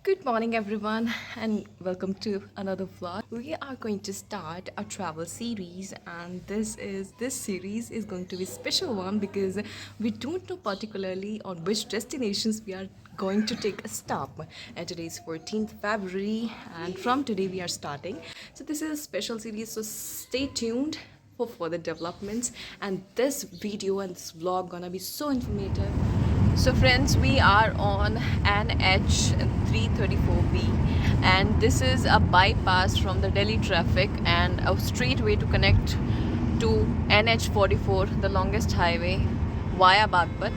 Good morning, everyone, and welcome to another vlog. We are going to start a travel series, and this series is going to be a special one because we don't know particularly on which destinations we are going to take a stop. And today is 14th February, and from today we are starting. So this is a special series. So stay tuned for further developments. And this video and this vlog gonna be so informative. So friends, we are on NH 334B, and this is a bypass from the Delhi traffic and a straight way to connect to NH 44, the longest highway via Bagpat.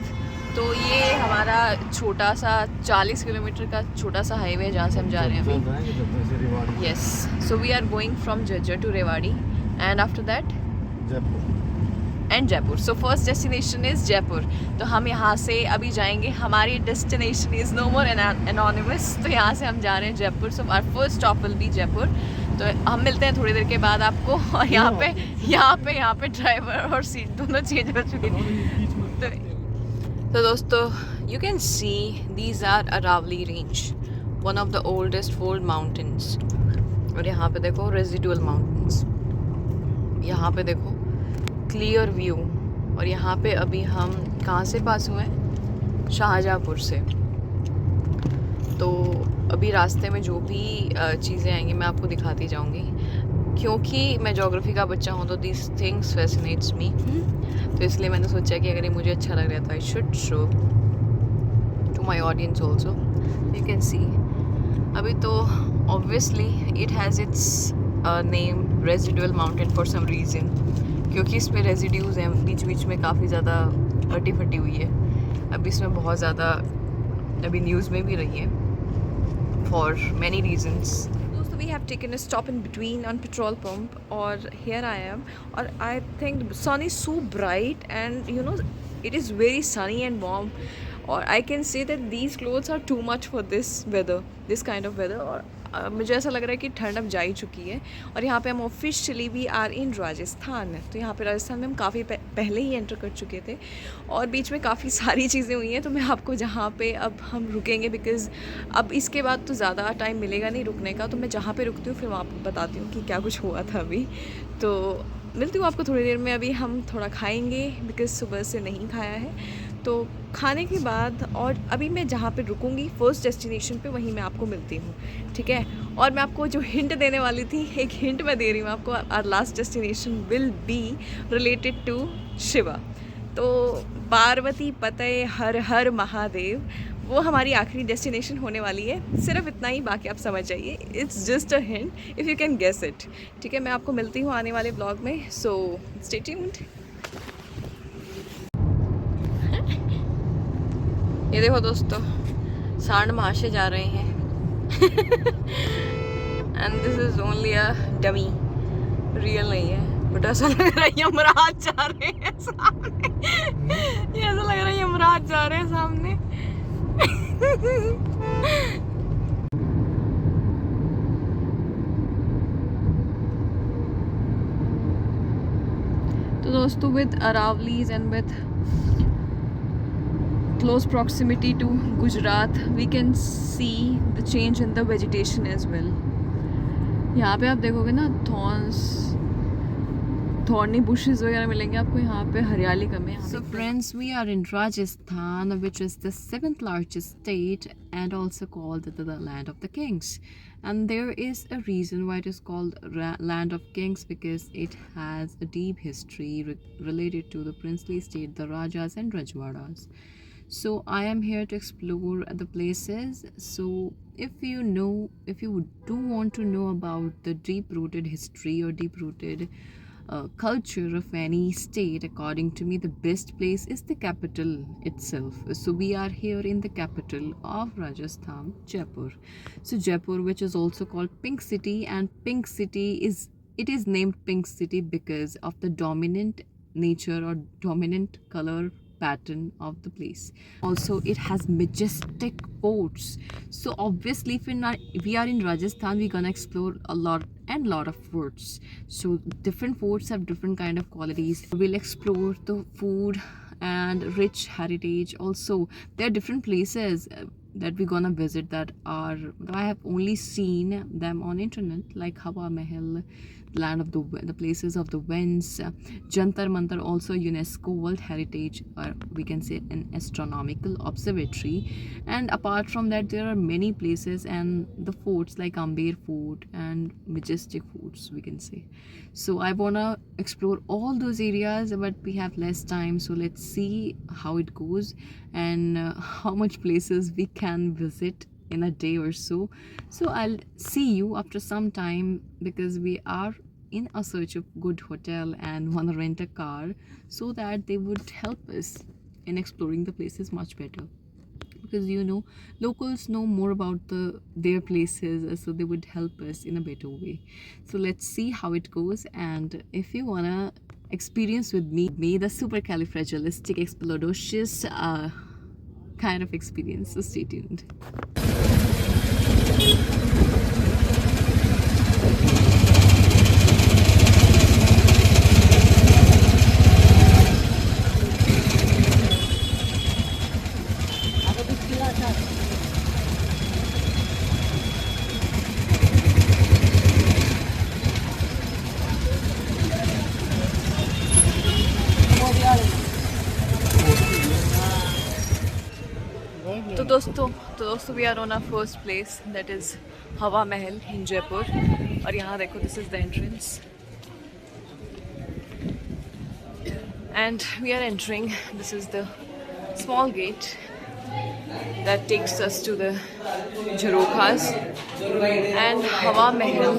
तो ये हमारा छोटा सा 40 kilometre का छोटा सा highway है जहाँ से हम जा रहे हैं अभी. Yes, so we are going from Jhajjar to Rewari and after that and Jaipur. So first destination is Jaipur. तो हम यहाँ से अभी जाएंगे, हमारी destination is no more anonymous. तो यहाँ से हम जा रहे हैं Jaipur. So our first stop will be Jaipur. तो हम मिलते हैं थोड़ी देर के बाद आपको. और यहाँ पे ड्राइवर और सीट दोनों चेंज हो चुके हैं. तो दोस्तों, you can see these are Aravalli range, one of the oldest fold mountains. और यहाँ पे देखो रेजिडुअल माउंटेन्स, यहाँ पे देखो क्लियर व्यू. और यहाँ पे अभी हम कहाँ से पास हुए हैं? शाहजहाँपुर से. तो अभी रास्ते में जो भी चीज़ें आएंगी मैं आपको दिखाती जाऊँगी, क्योंकि मैं ज्योग्राफी का बच्चा हूँ तो दिस थिंग्स फैसिनेट्स मी. तो इसलिए मैंने सोचा कि अगर ये मुझे अच्छा लग रहा है तो I should show to my audience also. You can see अभी तो obviously it has its name residual mountain for some reason, क्योंकि इसमें रेजिड्यूज़ हैं बीच बीच में, काफ़ी ज़्यादा फटी फटी हुई है. अभी इसमें बहुत ज़्यादा अभी न्यूज़ में भी रही है फॉर मैनी रीजन्स. दोस्तों, we have taken a stop in between on petrol pump और हियर आई एम. और I think sun is so bright and you know it is very sunny and warm. और I can say that these clothes are too much for this weather, this kind of weather. और मुझे ऐसा लग रहा है कि ठंड अब जा ही चुकी है. और यहाँ पे हम officially we are in Rajasthan. तो यहाँ पे राजस्थान में हम काफ़ी पहले ही एंटर कर चुके थे और बीच में काफ़ी सारी चीज़ें हुई हैं. तो मैं आपको जहाँ पे अब हम रुकेंगे, बिकॉज़ अब इसके बाद तो ज़्यादा टाइम मिलेगा नहीं रुकने का, तो मैं जहाँ पे रुकती हूँ फिर मैं आपको बताती हूँ कि क्या कुछ हुआ था अभी. तो मिलती हूँ आपको थोड़ी देर में. अभी हम थोड़ा खाएँगे बिकॉज़ सुबह से नहीं खाया है. तो खाने के बाद और अभी मैं जहाँ पे रुकूँगी फर्स्ट डेस्टिनेशन पे, वहीं मैं आपको मिलती हूँ, ठीक है. और मैं आपको जो हिंट देने वाली थी, एक हिंट मैं दे रही हूँ आपको. Our last destination will be related to Shiva. तो पार्वती पते हर हर महादेव, वो हमारी आखिरी डेस्टिनेशन होने वाली है. सिर्फ इतना ही, बाकी आप समझ जाइए. It's just a hint if you can guess it, ठीक है. मैं आपको मिलती हूँ आने वाले ब्लॉग में. So stay tuned. ये देखो दोस्तों, सांड महाशय जा रहे हैं. And this is only a dummy, real नहीं है. बट ऐसा लग रहा है यमराज जा रहे हैं सामने. ये ऐसा लग रहा है यमराज जा रहे हैं सामने. तो दोस्तों, with Aravallis and with close proximity to Gujarat, we can see the change in the vegetation as well. यहाँ पे आप देखोगे ना thorny bushes वगैरह मिलेंगे आपको. यहाँ पे हरियाली कम है. So friends, we are in Rajasthan, which is the 7th largest state and also called the land of the kings. And there is a reason why it is called land of kings, because it has a deep history related to the princely state, the Rajas and Rajwadas. So I am here to explore the places. So if you do want to know about the deep-rooted history or deep-rooted culture of any state, according to me the best place is the capital itself. So we are here in the capital of Rajasthan, Jaipur. So Jaipur, which is also called Pink City, and Pink City is named Pink City because of the dominant nature or dominant color pattern of the place. Also it has majestic forts. So obviously if we are in Rajasthan, we're gonna explore a lot of forts. So different forts have different kind of qualities. We'll explore the food and rich heritage. Also there are different places that we're gonna visit that are I have only seen them on internet, like Hawa Mahal, land of the places of the winds, Jantar Mantar, also UNESCO World Heritage, or we can say an astronomical observatory. And apart from that, there are many places and the forts like Amber Fort and majestic forts, we can say. So I wanna explore all those areas, but we have less time, so let's see how it goes and how much places we can visit in a day or so. So I'll see you after some time, because we are in a search of good hotel and want to rent a car, so that they would help us in exploring the places much better, because you know, locals know more about their places, so they would help us in a better way. So let's see how it goes. And if you wanna experience with me the supercalifragilisticexpialidocious kind of experience, so stay tuned. तो दोस्तों we are on our first place, that is Hawa Mahal in Jaipur. और यहाँ देखो, this is the entrance and we are entering. This is the small gate that takes us to the Jharokhas and Hawa Mahal.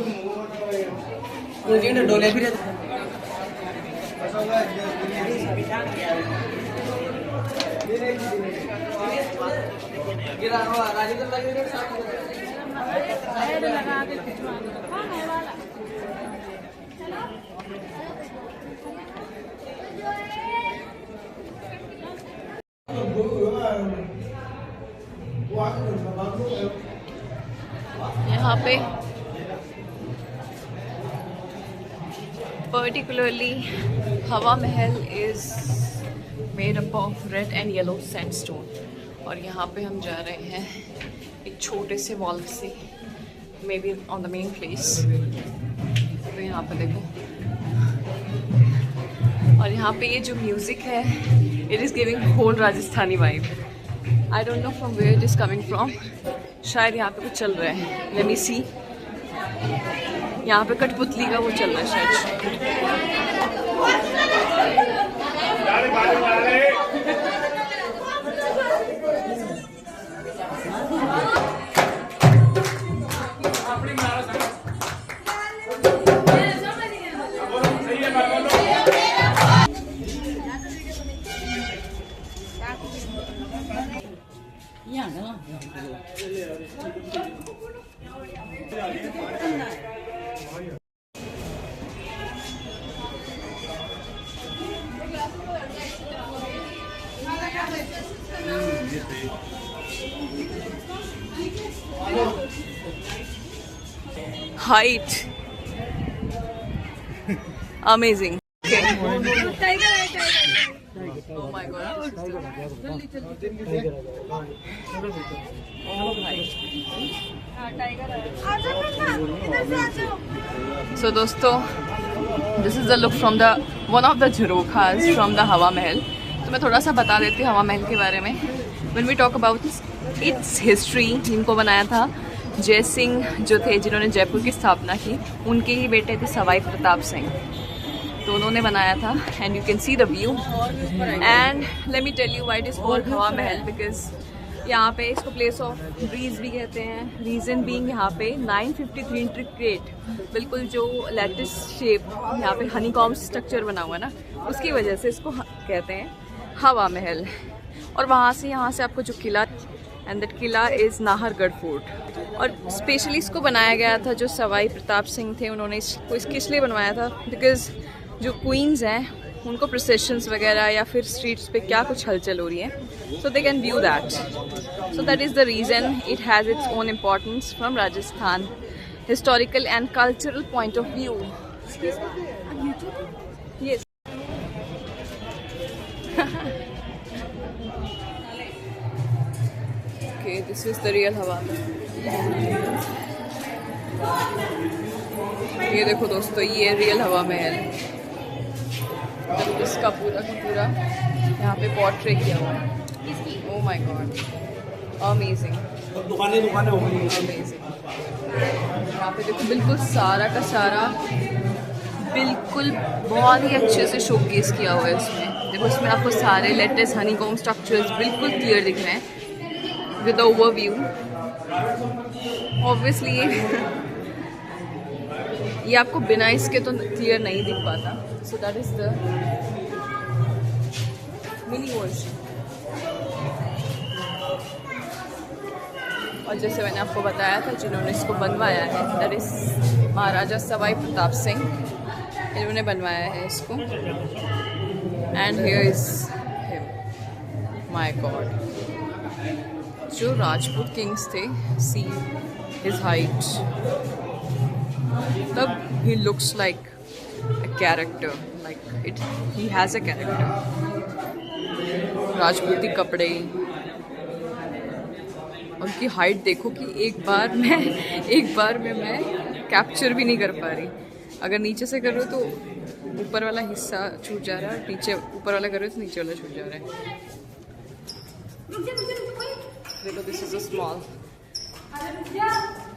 यहाँ पे particularly Hawa Mahal is made up of red and yellow sandstone. और यहाँ पे हम जा रहे हैं एक छोटे से वॉल से, may be on the main place. तो यहाँ पे देखो, और यहाँ पे ये जो म्यूज़िक है, it is giving whole Rajasthani vibe. I don't know from where it is coming from. शायद यहाँ पे कुछ चल रहा है, लेट मी सी. यहाँ पे कठपुतली का वो चल रहा है शायद. Height. Amazing. Okay. Oh my god. So दोस्तों, this is the look from the one of the Jharokhas from the Hawa Mahal. तो मैं थोड़ा सा बता देती हूँ हवा महल के बारे में. When we talk about its history, इनको बनाया था जय सिंह जो थे, जिन्होंने जयपुर की स्थापना की. उनके ही बेटे थे सवाई प्रताप सिंह, तो उन्होंने बनाया था. And you can see the view. And let me tell you why it is called Hawa Mahal, because यहाँ पे इसको प्लेस ऑफ ब्रीज भी कहते हैं. रीज़न बीइंग यहाँ पे 953 इंट्रिकेट, बिल्कुल जो लैटिस शेप यहाँ पे हनीकॉम्ब स्ट्रक्चर बना हुआ है ना, उसकी वजह से इसको कहते हैं हवा महल. और वहाँ से यहाँ से आपको जो किला, एंड दैट किला इज़ नाहरगढ़ फोर्ट. और स्पेशली इसको बनाया गया था जो सवाई प्रताप सिंह थे, उन्होंने इसको किस लिए बनवाया था, बिकॉज जो क्वींस हैं उनको प्रोसेशंस वगैरह या फिर स्ट्रीट्स पे क्या कुछ हलचल हो रही है, so they can view that. So that is the reason it has its own importance from Rajasthan historical and cultural point of view. Yes. Okay, this is the real हवा। ये देखो दोस्तों, ये रियल हवा महल, तो इसका पूरा का पूरा यहाँ पे पोर्ट्रे किया हुआ है। ओह माय गॉड, अमेजिंग अमेजिंग। यहाँ पे देखो बिल्कुल सारा का सारा बिल्कुल बहुत ही अच्छे से शोकेस किया हुआ है इसमें। देखो इसमें आपको सारे लेटेस्ट हनीकॉम स्ट्रक्चर्स बिल्कुल क्लियर दिख रहे हैं विद ओवरव्यू। ऑब्वियसली ये आपको बिना इसके तो क्लियर नहीं दिख पाता। So that is the mini version. और जैसे मैंने आपको बताया था, जिन्होंने इसको बनवाया है दैट इज महाराजा सवाई प्रताप सिंह, इन्होंने बनवाया है इसको। And here is him, my God. जो राजपूत किंग्स थे, सी हिज हाइट, तब he looks like a character, like he has a character. राजपूती कपड़े, उनकी हाइट देखो कि एक बार में मैं कैप्चर भी नहीं कर पा रही। अगर नीचे से कर रहे हो तो ऊपर वाला हिस्सा छूट जा रहा है, नीचे ऊपर वाला कर रहे हो तो नीचे वाला छूट जा रहा है। देखो this is a small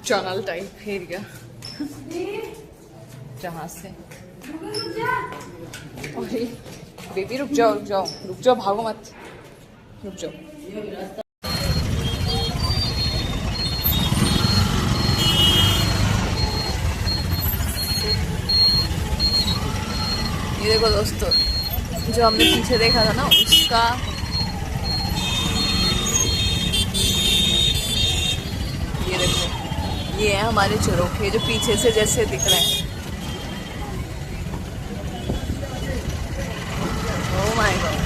channel type area जहाँ से, अरे बेबी रुक जाओ, भागो मत, रुक जाओ। ये देखो दोस्तों, जो हमने पीछे देखा था ना उसका, ये देखो ये है हमारे चरोखे जो पीछे से जैसे दिख रहे हैं। Oh my God.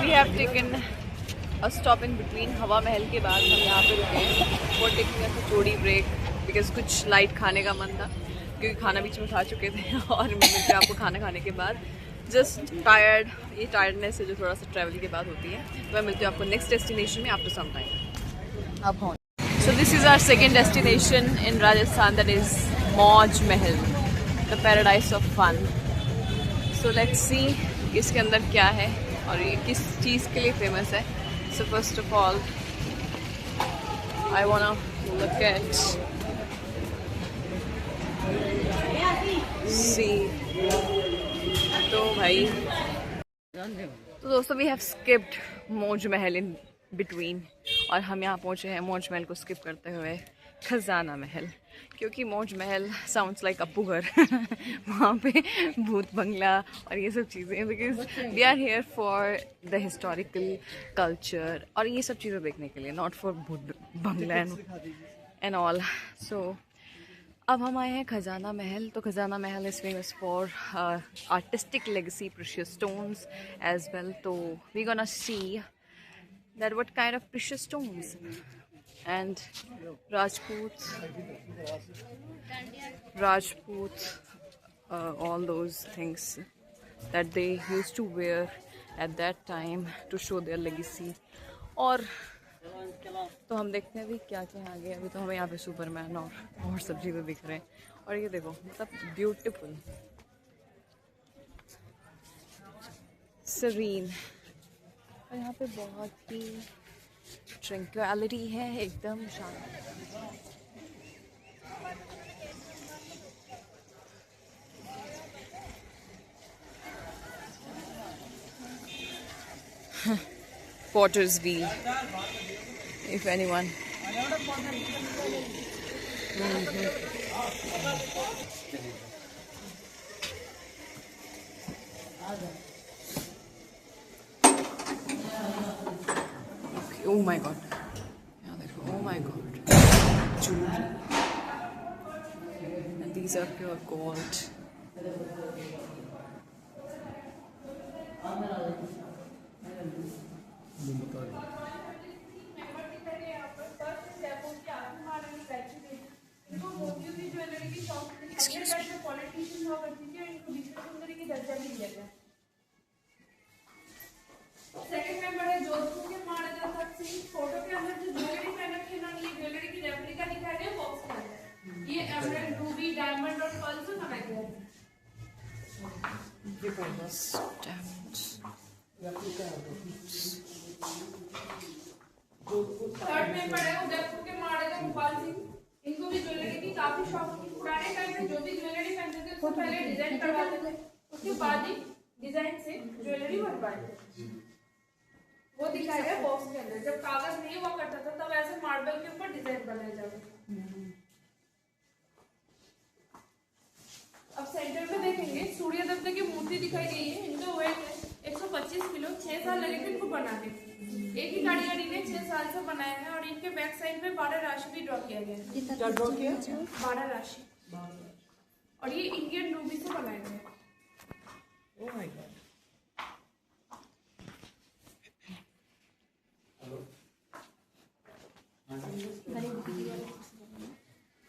We have taken a stop in between. हवा महल के बाद हम यहाँ पे रुके हैं और टेकिंग अ थोड़ी ब्रेक बिकॉज कुछ लाइट खाने का मन था, क्योंकि खाना बीच में खा चुके थे। और मैं मिलते हैं आपको खाना खाने के बाद, जस्ट टायर्ड, ये टायर्डनेस है जो थोड़ा सा ट्रैवल के बाद होती है। तो मैं मिलती हूँ आपको नेक्स्ट डेस्टिनेशन में आफ्टर सम टाइम। अब हो so this is our second destination in Rajasthan, that is Mauj Mahal, the paradise of fun. So let's see इसके अंदर क्या है और ये किस चीज़ के लिए फेमस है। So first of all I wanna look at see. तो भाई, तो दोस्तों वी हैव स्किप्ड मौज महल इन बिटवीन, और हम यहाँ पहुँचे हैं मौज महल को स्किप करते हुए खजाना महल, क्योंकि मौज महल साउंड्स लाइक अप्पू घर। वहाँ पे भूत बंगला और ये सब चीज़ें, because we are here for the historical culture और ये सब चीज़ें देखने के लिए, नॉट फॉर भूत बंगला एंड ऑल। सो अब हम आए हैं खजाना महल। तो Khajana Mahal is famous for artistic legacy, precious stones as well. तो we gonna see that what kind of precious stones and Rajput, all those things that they used to wear at that time to show their legacy. और तो हम देखते हैं अभी क्या क्या आ गया। अभी तो हमें यहाँ पे सुपरमैन और सब चीज़ें दिख रहे हैं। और ये देखो, मतलब ब्यूटीफुल, सरीन, और यहाँ पे बहुत ही ट्रैंक्विलिटी है, एकदम शांत। Potter's Wheel, if anyone. Oh my God. Oh my God. Jewelry. And these are pure gold. Excuse me. Second member है जोधपुर के Stamps. थर्ड में पड़े उदयपुर के महाराजा गोपाल सिंह, इनको भी ज्वेलरी की काफी शौक थी। पुराने टाइम में जो भी ज्वेलरी पहनते थे उसको पहले डिजाइन करवाते थे, उसके बाद ही डिजाइन से ज्वेलरी बनवाते थे। वो दिखाया गया बॉक्स के अंदर। जब कागज नहीं हुआ करता था तब ऐसे मार्बल के ऊपर डिजाइन बनाए जाते थे। अब सेंटर में देखेंगे सूर्य देवता की मूर्ति दिखाई गई है। इनका वेट है 125 किलो। 6 साल लगे थे इनको बनाने। एक ही कारीगरी ने 6 साल से बनाया है। और इनके बैक साइड में 12 राशि भी ड्रॉ किया गया है। क्या ड्रॉ किया? 12 राशि। और ये इंडियन रूबी से बनाए गए हैं। Oh my God.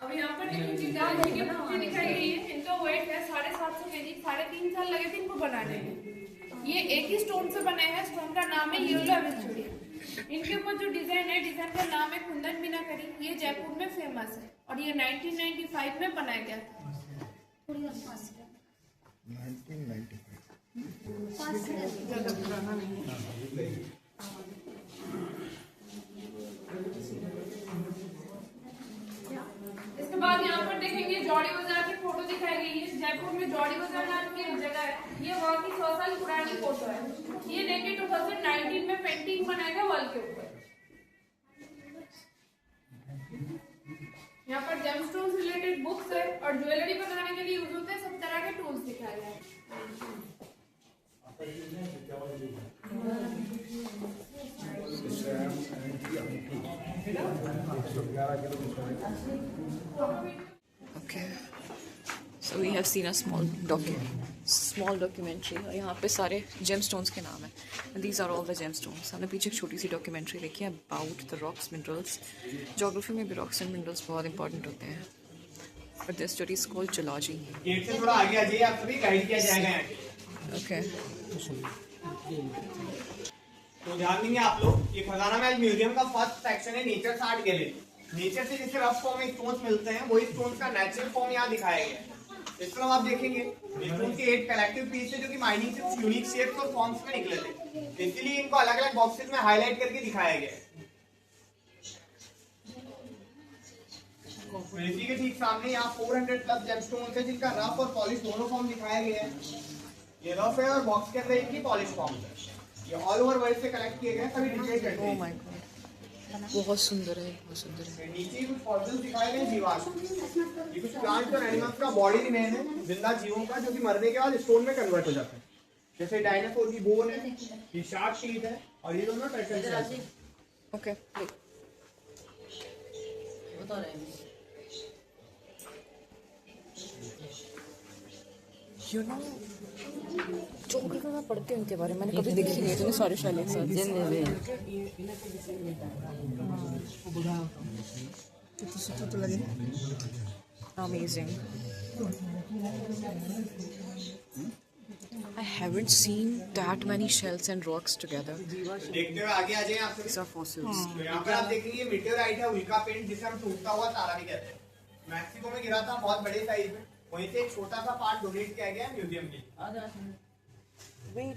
अब यहाँ पर देखिए गांधी की मूर्ति दिखाई गई है। इनका वेट है 750 केजी। 3.5 साल लगे थे इनको बनाने में। ये एक ही स्टोन से बने हैं। स्टोन का नाम है येलो एवेंचुरी। इनके ऊपर जो डिजाइन है, डिजाइन का नाम है कुंदन मीनाकारी। ये जयपुर में फेमस है और ये 1995 में बनाया गया था। 1995 इसके बाद यहाँ पर देखेंगे जौड़ी बाजार की फोटो दिखाई गई है। जयपुर में जौड़ी बाजार नाम की एक जगह है। ये वहाँ की 100 साल पुरानी फोटो है। ये देखिए 2019 में पेंटिंग बनाएगा वॉल के ऊपर। यहाँ पर जेमस्टोन से रिलेटेड बुक्स है और ज्वेलरी बनाने के लिए यूज होते हैं सब तरह के टूल्स दिखाए गए हैं। Okay, so we have seen a small documentary और यहाँ पे सारे gemstones के नाम हैं. And these are all the gemstones. हमने पीछे एक छोटी सी documentary देखी है about the rocks, minerals. Geography में भी rocks and minerals बहुत important होते हैं. But this study is called geology. Gate से थोड़ा आगे आ जाइए, आप सभी गाइड किया जाएगा यहाँ पे। Okay. तो ध्यान देंगे आप लोग, ये खजाना महल म्यूजियम का फर्स्ट सेक्शन है नेचर आर्ट गैलरी। नेचर से जैसे रफ फॉर्म में स्टोन्स मिलते हैं, वही स्टोन्स का नेचुरल फॉर्म यहाँ दिखाया गया है। इस तरह आप देखेंगे स्टोन्स के 8 कलेक्टिव पीस है जो कि माइनिंग से यूनिक शेप्स और फॉर्म्स में निकले थे। इसलिए इनको अलग अलग बॉक्सेस में हाईलाइट करके दिखाया गया है। इसी के ठीक सामने यहाँ 400 प्लस जेमस्टोन्स है जिनका रफ और पॉलिश दोनों फॉर्म दिखाया गया है। ये रफ है और बॉक्स के अंदर इनकी पॉलिश फॉर्म है। ये ऑल ओवर वर्ल्ड से कलेक्ट किए गए सभी डिटेल करते Oh हैं। my god. बहुत सुंदर है, बहुत सुंदर है. नीचे कुछ फॉसिल्स दिखाए गए जीवाश्म। ये कुछ प्लांट्स और एनिमल्स का बॉडी रिमेन है, जिंदा जीवों का, जो कि मरने के बाद स्टोन में कन्वर्ट हो जाता है। जैसे डायनासोर की बोन है, ये शार्क टीथ है और ये दोनों टर्टल हैं। Okay. Wait. बता रहे हैं। You know, ज्योग्राफी में पढ़ती हूँ इनके बारे में, मैंने कभी देखी नहीं है, इतने सारे शैली एक साथ. Amazing. I haven't seen that many shells and rocks together. देखते हुए आगे आ जाएं आप These सभी। are fossils. तो यहाँ पर आप देखेंगे ये मीटेओराइट है, उल्का पिंड, जिसे हम टूटता हुआ तारा भी कहते हैं। मैक्सिको में गिरा था बहुत बड़े साइज में, वहीं से एक छोटा सा पार्ट डोनेट किया गया है म्यूजियम के लिए। Wait.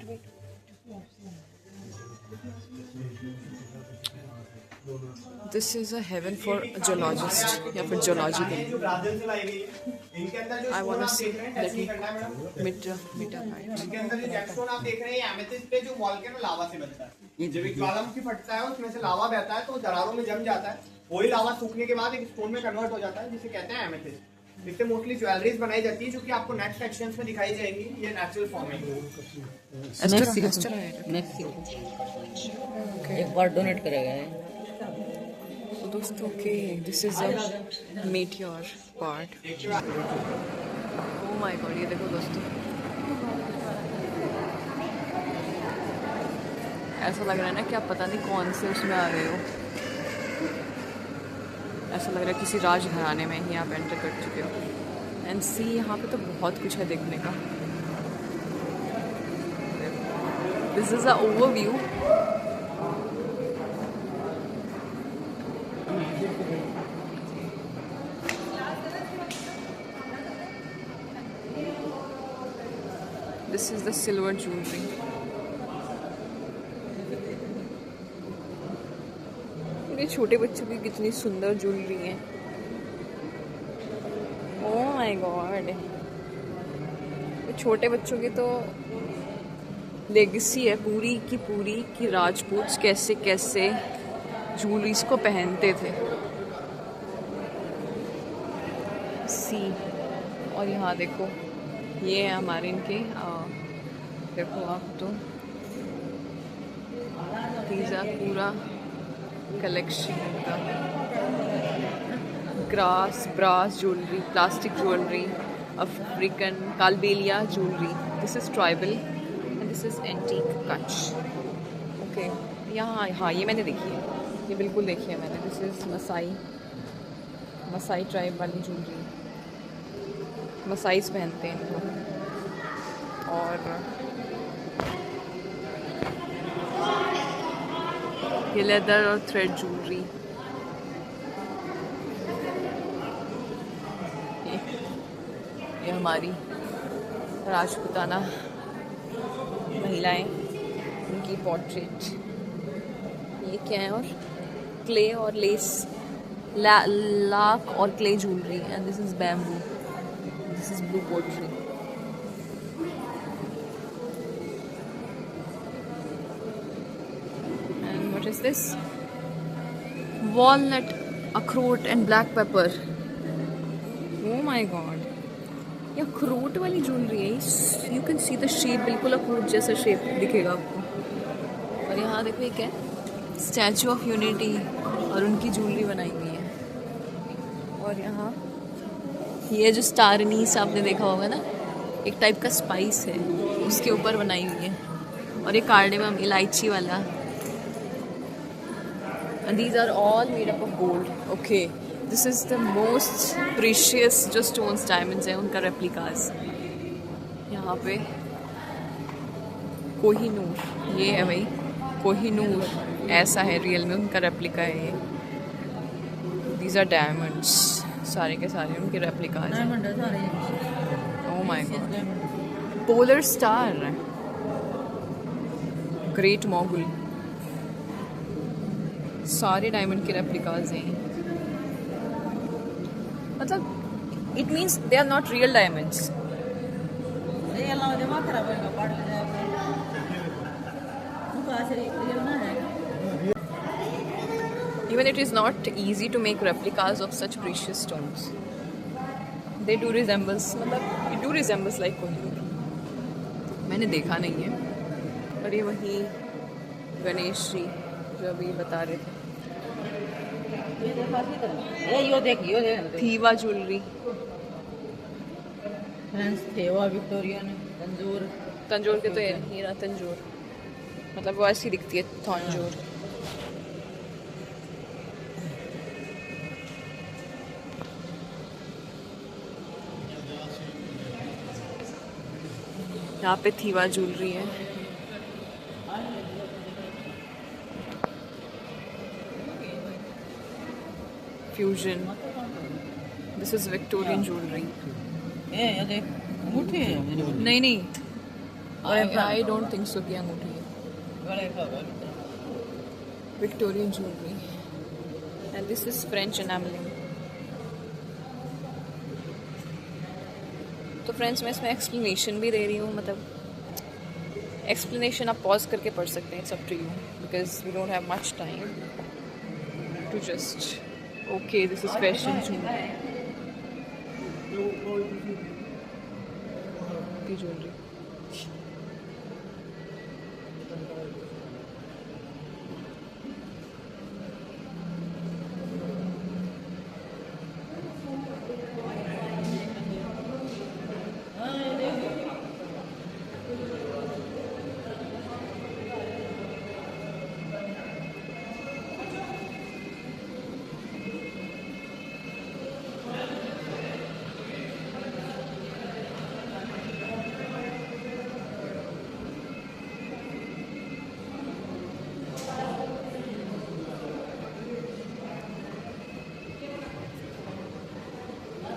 This is a heaven for a geologist या फिर geology के जो ब्राजील से लाई गई है, इनके अंदर जो I स्टोन wanna आप see देख रहे हैं, that टच नहीं करना है मैडम। meteorite. इनके अंदर जो जेमस्टोन आप देख रहे हैं, ये एमेथिस्ट पे जो वोल्केनो लावा से बनता है। जब एक ज्वालामुखी फटता है, उसमें से लावा बहता है, तो दरारों में जम जाता है। वही लावा सूखने के बाद एक स्टोन में कन्वर्ट हो जाता है, जिसे कहते हैं एमेथिस्ट। इससे मोस्टली ज्वेलरीज बनाई जाती है, जो कि आपको नेक्स्ट सेक्शंस में दिखाई जाएंगी। ये नेचुरल फॉर्म है। मैक्सिको एक बार डोनेट करेगा ये। तो दोस्तों, okay, this is a meteor part. Oh my god, ये देखो दोस्तों, ऐसा लग रहा है ना कि आप पता नहीं कौन से उसमें आ गए हो। ऐसा लग रहा है किसी राजघराने में ही आप एंटर कर चुके हो। एंड सी, यहाँ पे तो बहुत कुछ है देखने का। This is a overview. this is the silver jewelry. ये छोटे बच्चों की कितनी सुंदर ज्वेलरी है. ओह माय गॉड, छोटे बच्चों की तो लेगेसी है पूरी की राजपूत कैसे कैसे ज्वेलरीज को पहनते थे. सी, और यहाँ देखो ये है हमारे इनके देखो आप तो पिज़्ज़ा पूरा कलेक्शन का brass jewellery, plastic jewellery, African Kalbelia jewellery. This is tribal and this is antique कच. ओके, यहाँ हाँ ये मैंने देखी है, ये बिल्कुल देखी है मैंने. दिस इज़ मसाई ट्राइब वाली ज्वेलरी. मसाइस पहनते हैं इनको. और ये लेदर और थ्रेड ज्वेलरी. ये हमारी राजपूताना महिलाएं, उनकी पोर्ट्रेट. ये क्या है? और क्ले और लेस, लाख और clay jewellery. And this is bamboo, this is blue pottery. And what is this? Walnut, अखरोट and black pepper. Oh my god, ये अखरोट वाली ज्वेलरी है. You can see the shape, बिल्कुल अखरोट जैसा शेप दिखेगा आपको. और यहाँ देखो ये क्या है? स्टैचू ऑफ यूनिटी और उनकी ज्वेलरी बनाई हुई है. और यहाँ ये जो स्टार एनीस आपने देखा होगा ना, एक टाइप का स्पाइस है, उसके ऊपर बनाई हुई है. और ये कार्डेमम, इलायची वाला. And these are all made up of gold. Okay, this is the most precious जो स्टोन्स, डायमंड्स हैं, उनका रेप्लिकास. यहाँ पे कोहिनूर, ये है भाई कोहिनूर, ऐसा है रियल में, उनका रेप्लिका है ये. दीज आर डायमंड्स, सारे के सारे उनके रेप्लिकास हैं. Oh my god, polar star, great mogul, सारे डायमंड के रेप्लिकास हैं. मतलब it means they are not real diamonds. Even it is not easy to make replicas of such precious stones. They do resembles, मतलब it do resembles like Kohinoor. मैंने देखा नहीं है, पर ये वही गणेश जी जो अभी बता रहे थे. यो देख थीवा ज्वेलरी, थेवा, विक्टोरियन, तंजोर के तो ये हीरा तंजोर, मतलब वो ऐसी दिखती है तंजोर. यहाँ पे थीवा ज्वेलरी है. Fusion, this is Victorian jewellery. ये देख अंगूठी है. नहीं, आई डोंट थिंक सो कि अंगूठी है. Victorian jewellery. And this is French enamelling. तो फ्रेंड्स, मैं इसमें एक्सप्लेनेशन भी दे रही हूँ, मतलब एक्सप्लेनेशन आप पॉज करके पढ़ सकते हैं. It's up to you, because we don't have much time to just. Okay, this is fashion jewellery.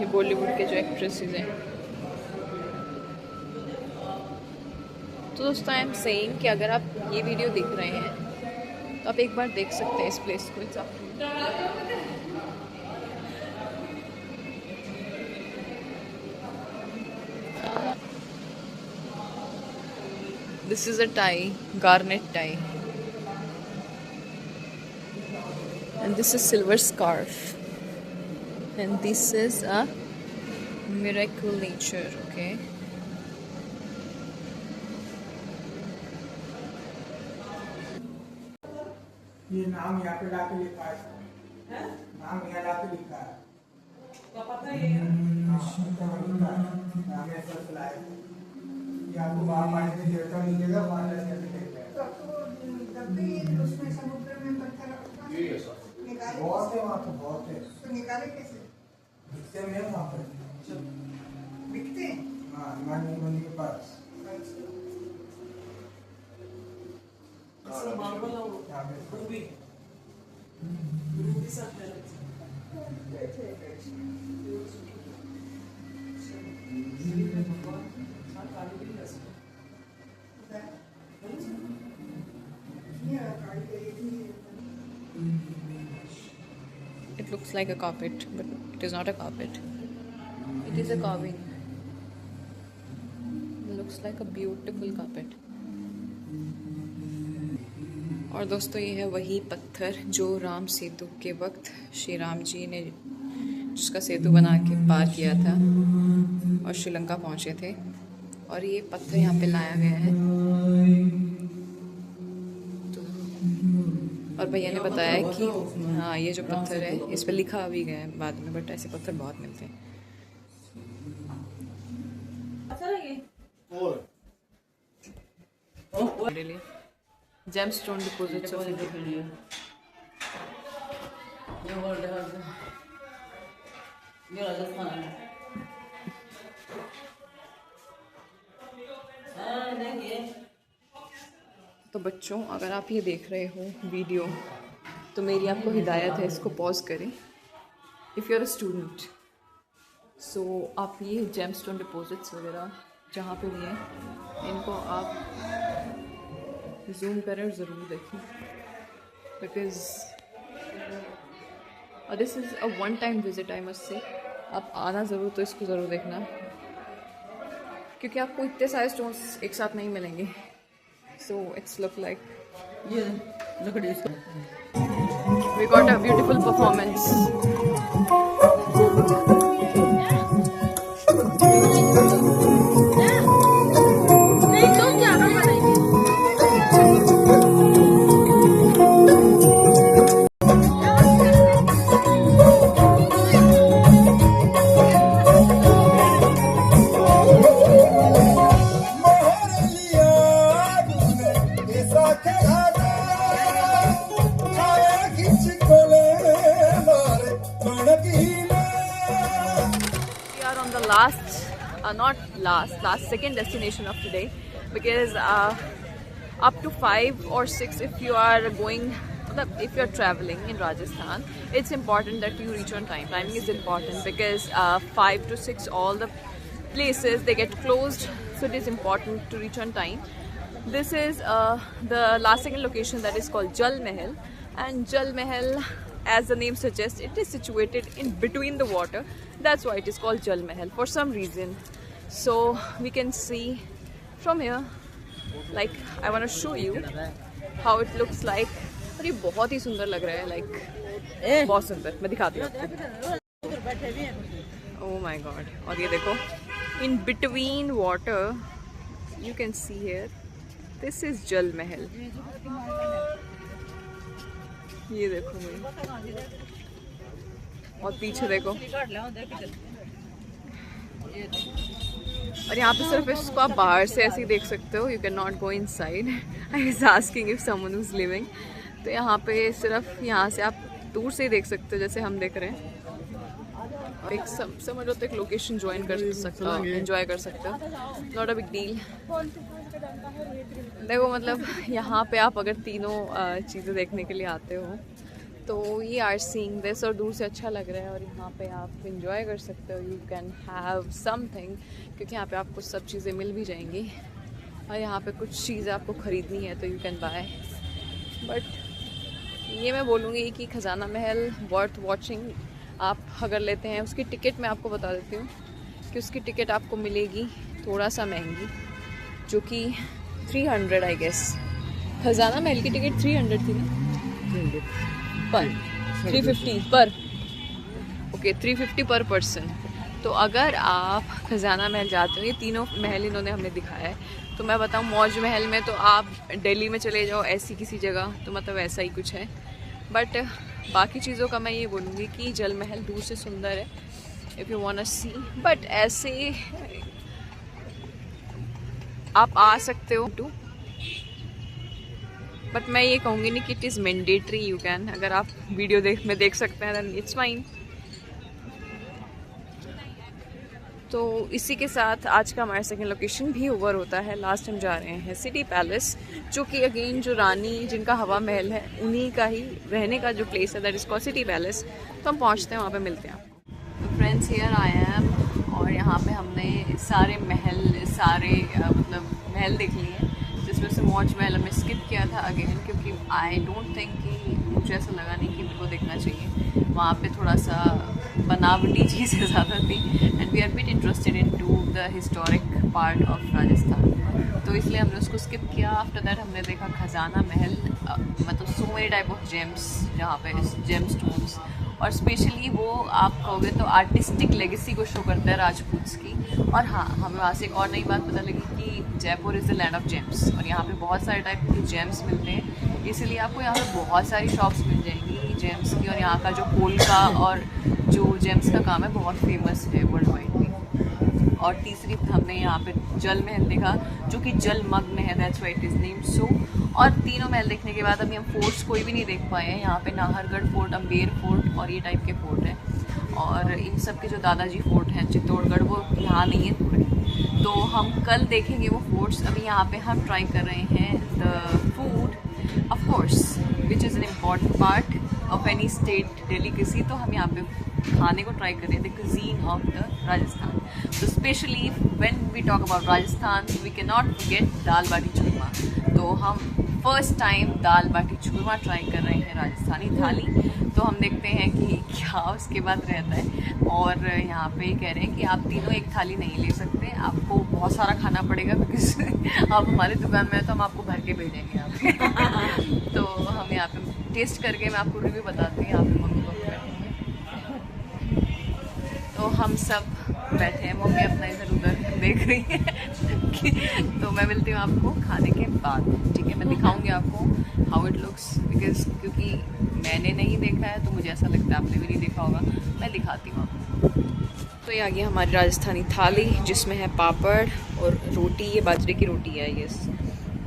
ये बॉलीवुड के जो एक्ट्रेसेस हैं, तो दोस्तों आई एम सेइंग कि अगर आप ये वीडियो देख रहे हैं तो आप एक बार देख सकते हैं इस प्लेस को। This is a tie, garnet tie, and this is silver scarf, and this is a miracle nature. Okay. ये नाम यहाँ पे लाके लिखा है, नाम यहाँ लाके लिखा है। नाम ऐसा लाए, ये आपको वहाँ पानी में देवता मिलेगा, वहाँ जाके देखेगा। उसमें समुद्र में पत्थर बहुत है वहाँ तो, बहुत है। तो निकाले कैसे? दिखते में है वहाँ पर। दिखते हैं? हाँ, हनुमान मंदिर के पास। यहाँ पे It looks like a carpet, but it is not a carpet. It is a carving. It looks like a beautiful carpet. और दोस्तों ये है वही पत्थर जो राम सेतु के वक्त श्री राम जी ने जिसका सेतु बना के पार किया था और श्रीलंका पहुंचे थे, और ये पत्थर यहाँ पे लाया गया है। और भैया ने बताया कि हाँ ये जो पत्थर है इस पर लिखा भी गया है बाद में, बट ऐसे पत्थर बहुत मिलते हैं। Gemstone deposits of India. ये राजस्थान है। देखिए तो बच्चों अगर आप ये देख रहे हो वीडियो तो मेरी आपको हिदायत है, इसको पॉज करें। If you are a student so आप ये जेमस्टोन डिपॉजिट्स वगैरह जहाँ पे भी हैं इनको आप जूम करें और ज़रूर देखें, because this is a one time visit I must say. आप आना ज़रूर, तो इसको ज़रूर देखना क्योंकि आपको इतने सारे स्टोन्स एक साथ नहीं मिलेंगे। सो इट्स लुक लाइक ये लकड़ी इसका। we got a beautiful performance. Second destination of today, because up to 5 or 6 if you are going, if you are traveling in Rajasthan, it's important that you reach on time. Timing is important because 5 to 6 all the places they get closed, so it is important to reach on time. This is the last second location that is called Jal Mahal, and Jal Mahal, as the name suggests, it is situated in between the water. That's why it is called Jal Mahal for some reason. So we can see from here, like I want to show you how it looks like. और ये बहुत ही सुंदर लग रहा है, like बहुत सुंदर। मैं दिखाती हूँ आपको। Oh my God! और ये देखो, in between water, you can see here. This is Jal Mahal. ये देखो भाई, और पीछे देखो, और यहाँ पे सिर्फ इसको आप बाहर से ऐसे ही देख सकते हो। You can not go in side. I was asking if someone is living, तो यहाँ पे सिर्फ यहाँ से आप दूर से ही देख सकते हो जैसे हम देख रहे हैं। एक समझो तो एक लोकेशन ज्वाइन कर सकते हो, एंजॉय कर सकते हो, नॉट अ बिग डील। देखो मतलब यहाँ पे आप अगर तीनों चीज़ें देखने के लिए आते हो तो ये आर सीइंग दिस, और दूर से अच्छा लग रहा है, और यहाँ पे आप इंजॉय कर सकते हो। यू कैन हैव समथिंग, क्योंकि यहाँ पे आपको सब चीज़ें मिल भी जाएंगी और यहाँ पे कुछ चीज़ें आपको ख़रीदनी है तो यू कैन बाय। बट ये मैं बोलूँगी कि खजाना महल वर्थ वॉचिंग आप अगर लेते हैं। उसकी टिकट मैं आपको बता देती हूँ कि उसकी टिकट आपको मिलेगी थोड़ा सा महंगी, जो कि 300 आई गेस। खजाना महल की टिकट 300 थी ना, पर 350 पर, ओके 350 पर पर्सन। तो अगर आप खजाना महल जाते हो, ये तीनों महल इन्होंने हमें दिखाया है, तो मैं बताऊँ मौज महल में तो आप दिल्ली में चले जाओ ऐसी किसी जगह तो मतलब ऐसा ही कुछ है। बट बाकी चीज़ों का मैं ये बोलूँगी कि जल महल दूर से सुंदर है if you want to see, but ऐसे आप आ सकते हो टू। बट मैं ये कहूँगी नहीं कि it is mandatory, you can, अगर आप वीडियो देख सकते हैं देन इट्स फाइन। तो इसी के साथ आज का हमारा सेकंड लोकेशन भी ओवर होता है। लास्ट हम जा रहे हैं सिटी पैलेस, जो कि अगेन जो रानी जिनका हवा महल है उन्हीं का ही रहने का जो प्लेस है, that is called city palace. तो हम पहुंचते हैं, वहाँ पे मिलते हैं आपको। तो फ्रेंड्स हियर आई एम, और यहाँ पे हमने सारे मतलब महल देख लिए हैं, जिसमें से मौज महल हमने स्किप किया था अगेन, क्योंकि आई डोंट थिंक कि मुझे ऐसा लगा नहीं कि मेरे को देखना चाहिए। वहाँ पे थोड़ा सा बनावटी चीज़ें ज़्यादा थी and we are bit interested in to the historic part of Rajasthan, तो इसलिए हमने उसको स्किप किया। आफ्टर दैट हमने देखा खजाना महल, मतलब so many type of James, जहाँ पे जेम स्टोन्स, और स्पेशली वो आप कहोगे तो आर्टिस्टिक लेगेसी को शो करता है राजपूत्स की। और हाँ, हमें वहाँ से एक और नई बात पता लगी कि Jaipur is the land of James, और यहाँ पे बहुत सारे टाइप के जेम्स मिलते हैं, इसीलिए आपको यहाँ पे बहुत सारी शॉप्स मिल जाएंगी जेम्स की। और यहाँ का जो कोल का और जो जेम्स का काम है बहुत फेमस है वर्ल्ड वाइड भी। और तीसरी हमने यहाँ पे जल महल देखा, जो कि जलमग्न है, that's why it is named so. और तीनों महल देखने के बाद अभी हम फोर्ट्स कोई भी नहीं देख पाए हैं। यहाँ पे नाहरगढ़ फोर्ट, अम्बेर फोर्ट और ये टाइप के फोर्ट हैं, और इन सब के जो दादाजी फोर्ट हैं चित्तौड़गढ़, वो यहाँ नहीं है थोड़े, तो हम कल देखेंगे वो फोर्ट्स। अभी यहाँ पे हम ट्राई कर रहे हैं the food of course which is an important part of any state delicacy. तो हम यहाँ पे खाने को ट्राई कर रहे हैं the cuisine of the Rajasthan. तो specially when we talk about Rajasthan we can not forget dal baati churma. तो हम first time dal baati churma try कर रहे हैं, राजस्थानी थाली। तो हम देखते हैं कि क्या उसके बाद रहता है। और यहाँ पे कह रहे हैं कि आप तीनों एक थाली नहीं ले सकते, आपको बहुत सारा खाना पड़ेगा, बिकॉज आप हमारी दुकान में हैं तो हम आपको भर के भेजेंगे आप तो हम यहाँ पे टेस्ट करके मैं आपको रिव्यू बताती हूँ। यहाँ पे मम्मी पापा बैठे हैं, तो हम सब बैठे हैं, मम्मी अपना इधर उधर देख रही है तो मैं मिलती हूँ आपको खाने के बाद, ठीक है। मैं दिखाऊंगी आपको हाउ इट लुक्स, बिकॉज क्योंकि मैंने नहीं देखा है तो मुझे ऐसा लगता है आपने भी नहीं देखा होगा, मैं दिखाती हूँ आपको। तो ये आ गई हमारी राजस्थानी थाली, जिसमें है पापड़ और रोटी, ये बाजरे की रोटी है यस,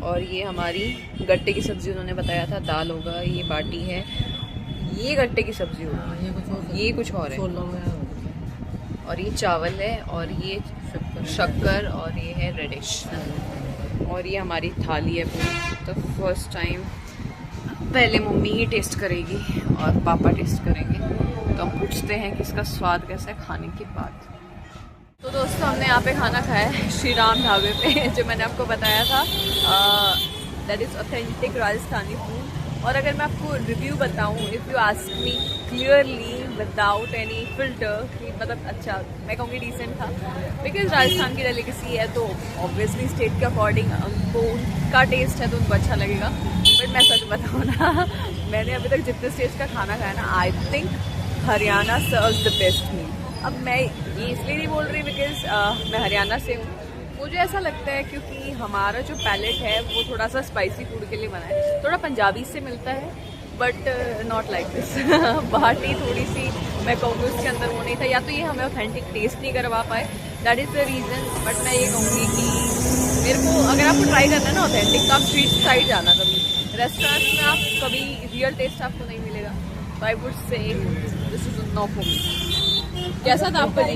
और ये हमारी गट्टे की सब्ज़ी उन्होंने बताया था, दाल होगा, ये बाटी है, ये गट्टे की सब्ज़ी होगी, ये कुछ और है, और ये चावल है, और ये शक्कर, और ये है रेडिश, और ये हमारी थाली है पूरी। तो फर्स्ट टाइम पहले मम्मी ही टेस्ट करेगी और पापा टेस्ट करेंगे, तो हम पूछते हैं कि इसका स्वाद कैसा है खाने के बाद। तो दोस्तों हमने यहाँ पे खाना खाया है श्री राम ढाबे पे, जो मैंने आपको बताया था, that is authentic Rajasthani food. और अगर मैं आपको रिव्यू बताऊँ, if you ask me clearly without any filter, कि मतलब अच्छा, मैं कहूँगी डिसेंट था, बिकॉज राजस्थान की डेलिकेसी है तो ऑब्वियसली स्टेट के अकॉर्डिंग उनको उनका टेस्ट है तो उनको अच्छा लगेगा। बट मैं सच बताऊँ ना, मैंने अभी तक जितने स्टेट का खाना खाया ना, I think Haryana serves the best meal. अब मैं ये इसलिए नहीं बोल रही बिकॉज मैं हरियाणा से हूँ, मुझे ऐसा लगता है क्योंकि हमारा जो पैलेट है वो थोड़ा सा स्पाइसी फूड के लिए बना है, थोड़ा पंजाबी से मिलता है, बट नॉट लाइक दिस बाटी थोड़ी सी मैं कहूँगी उसके अंदर वो नहीं था, या तो ये हमें ऑथेंटिक टेस्ट नहीं करवा पाए, that is the reason. But मैं ये कहूँगी कि मेरे को अगर आपको ट्राई करना है ना ऑथेंटिक, तो आप स्ट्रीट साइड जाना, कभी रेस्टोरेंट में आप कभी रियल टेस्ट आपको नहीं मिलेगा। तो I would say this is no for me. कैसा था आपका जी?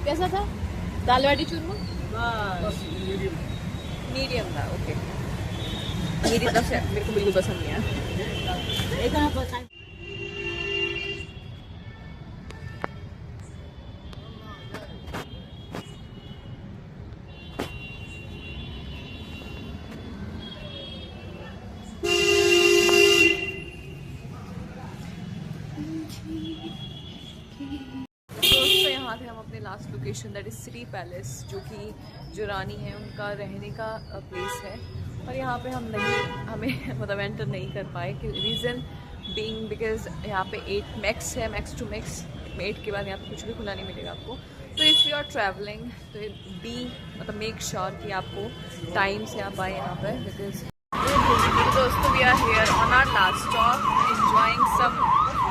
कैसा था दाल बाटी चूरमा? मीडियम था, ओके। मेरी तरफ से मेरे को बिल्कुल पसंद नहीं आया। दोस्तों यहाँ थे हम अपने last location that is city palace, जो कि जो रानी है उनका रहने का प्लेस है। और यहाँ पे हमें मतलब एंटर नहीं कर पाए, रीज़न बीइंग बिकॉज यहाँ पे 8 मैक्स है, मैक्स टू मैक्स 8 के बाद यहाँ पे कुछ भी खुला नहीं मिलेगा आपको। तो इफ़ यू आर ट्रैवलिंग तो मतलब मेक श्योर कि आपको टाइम से आप आए यहाँ पर, बिकॉज दोस्तों we are here on our last stop enjoying some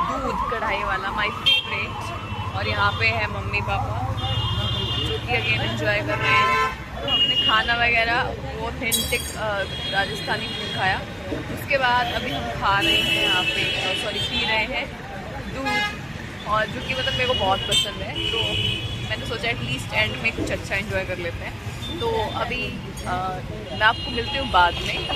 दूध कढ़ाई वाला, माय फेवरेट। और यहाँ पे है मम्मी पापा जो कि अगेन एंजॉय कर रहे हैं। तो हमने खाना वगैरह वो ऑथेंटिक राजस्थानी फूड खाया। उसके बाद अभी हम खा रहे हैं यहाँ पे पी रहे हैं दूध, और जो कि मतलब मेरे को बहुत पसंद है। तो मैंने सोचा एटलीस्ट एंड में कुछ अच्छा एंजॉय कर लेते हैं। तो अभी मैं आपको मिलती हूँ बाद में।